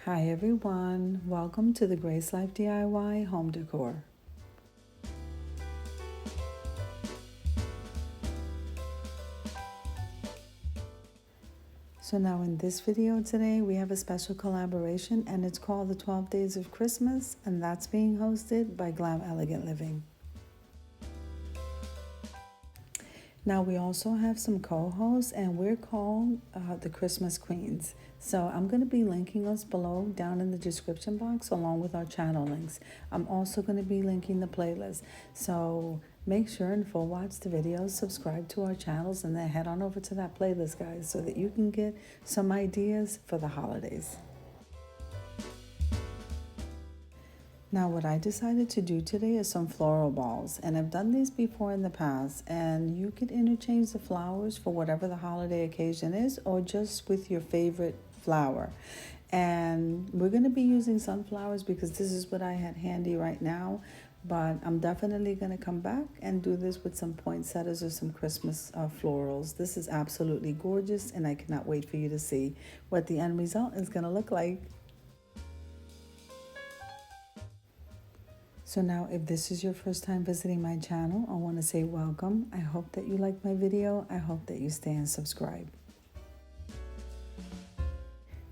Hi everyone, welcome to the Grace Life DIY Home Decor. So now in this video today we have a special collaboration and it's called the 12 Days of Christmas, and that's being hosted by Glam Elegant Living. Now we also have some co-hosts and we're called the Christmas Queens. So I'm going to be linking us below down in the description box along with our channel links. I'm also going to be linking the playlist. So make sure and full watch the videos, subscribe to our channels, and then head on over to that playlist, guys, so that you can get some ideas for the holidays. Now what I decided to do today is some floral balls, and I've done these before in the past, and you can interchange the flowers for whatever the holiday occasion is or just with your favorite flower. And we're going to be using sunflowers because this is what I had handy right now, but I'm definitely going to come back and do this with some poinsettias or some Christmas florals. This is absolutely gorgeous and I cannot wait for you to see what the end result is going to look like. So now if this is your first time visiting my channel, I want to say welcome. I hope that you like my video. I hope that you stay and subscribe.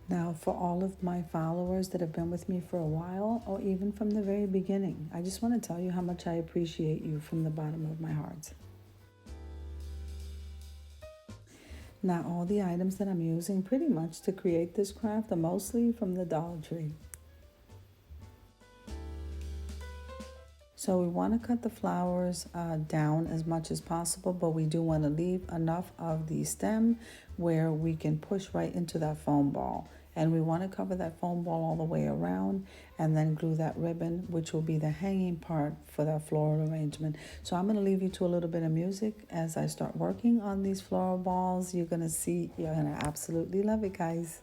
Now for all of my followers that have been with me for a while or even from the very beginning, I just want to tell you how much I appreciate you from the bottom of my heart. Now all the items that I'm using pretty much to create this craft are mostly from the Dollar Tree. So we want to cut the flowers down as much as possible, but we do want to leave enough of the stem where we can push right into that foam ball. And we want to cover that foam ball all the way around and then glue that ribbon, which will be the hanging part for that floral arrangement. So I'm going to leave you to a little bit of music as I start working on these floral balls. You're going to see, you're going to absolutely love it, guys.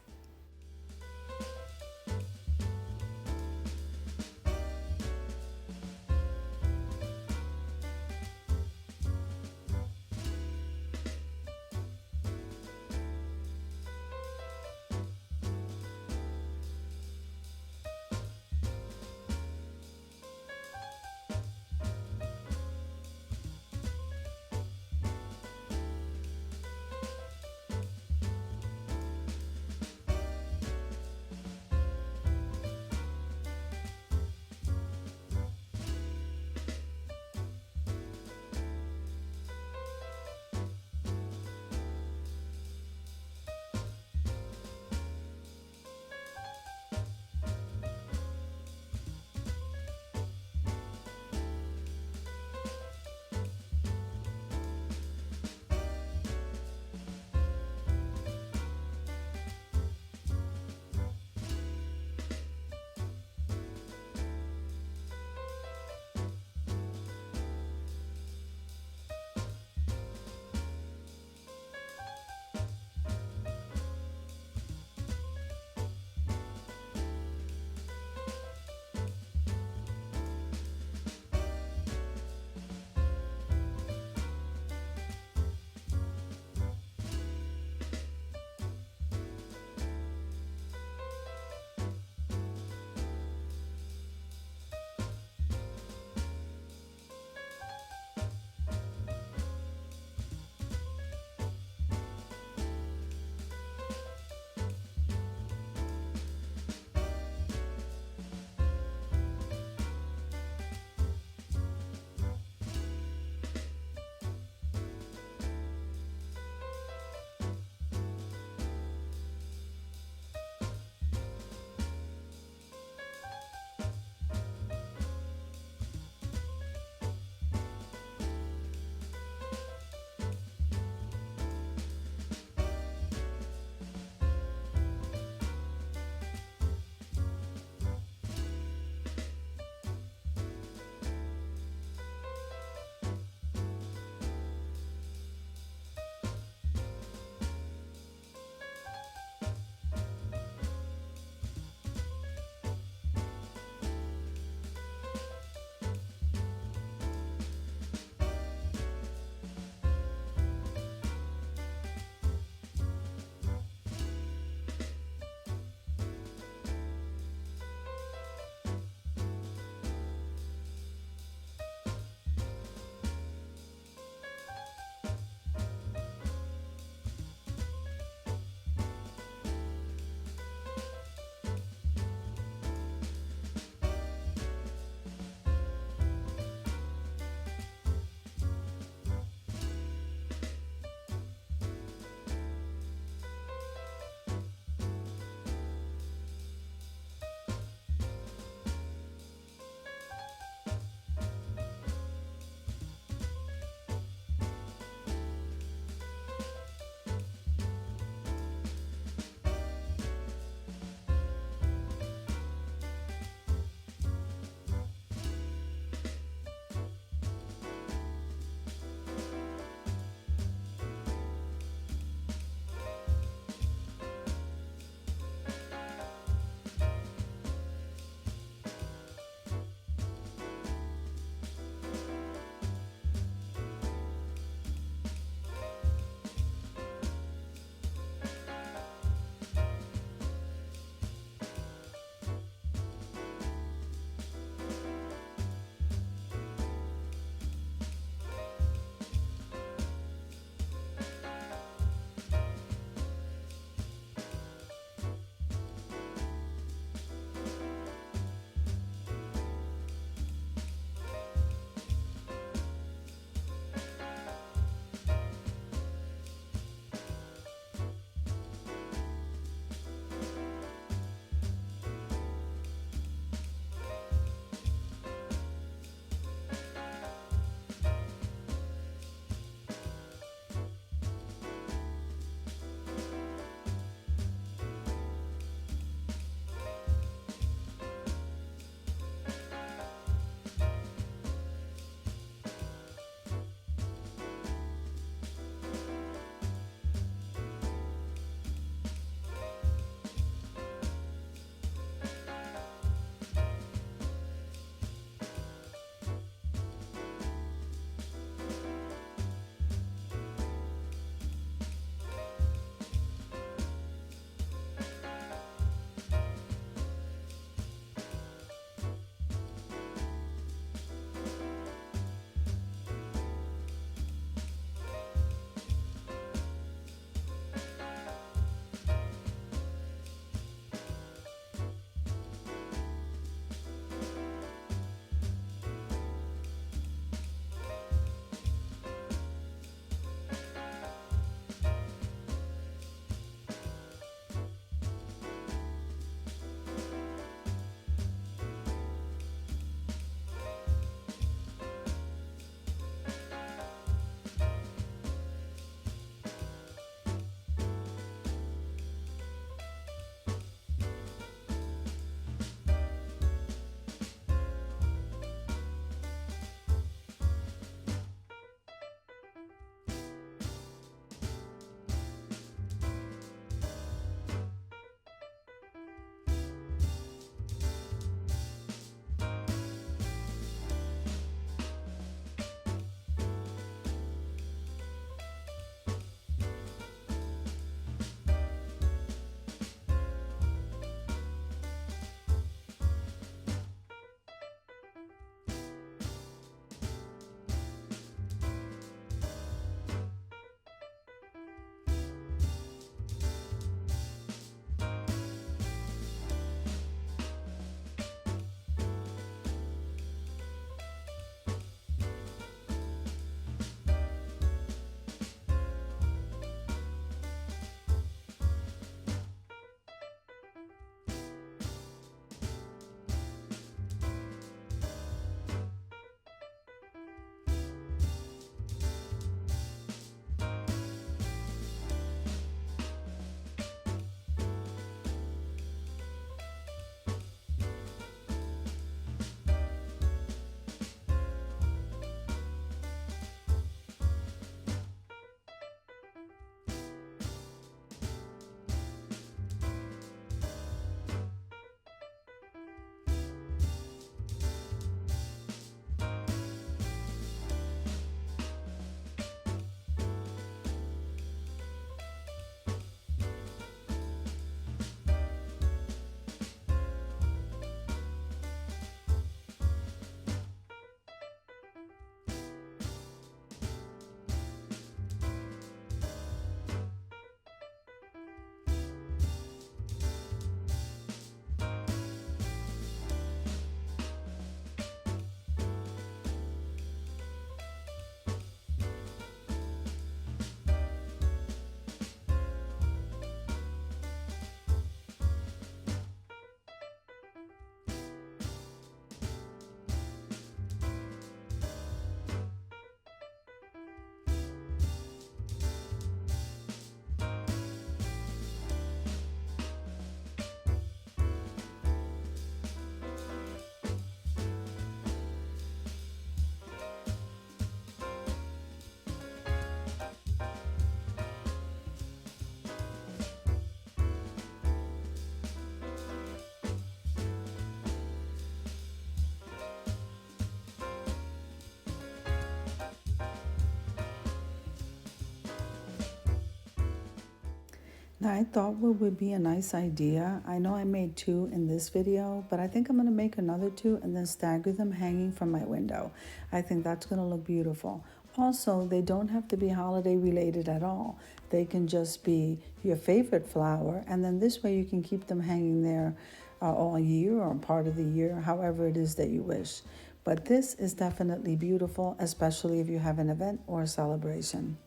Now, I thought what would be a nice idea. I know I made two in this video, but I think I'm going to make another two and then stagger them hanging from my window. I think that's going to look beautiful. Also, they don't have to be holiday related at all. They can just be your favorite flower, and then this way you can keep them hanging there all year or part of the year, however it is that you wish. But this is definitely beautiful, especially if you have an event or a celebration.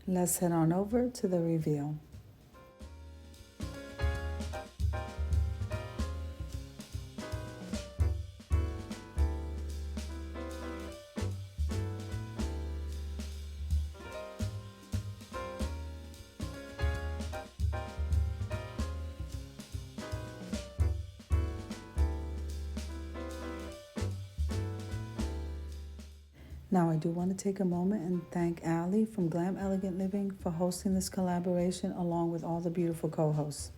Let's head on over to the reveal. Now, I do want to take a moment and thank Allie from Glam Elegant Living for hosting this collaboration along with all the beautiful co-hosts.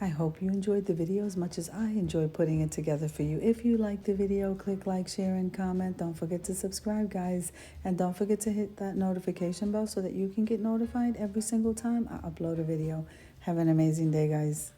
I hope you enjoyed the video as much as I enjoyed putting it together for you. If you liked the video, click like, share, and comment. Don't forget to subscribe, guys. And don't forget to hit that notification bell so that you can get notified every single time I upload a video. Have an amazing day, guys.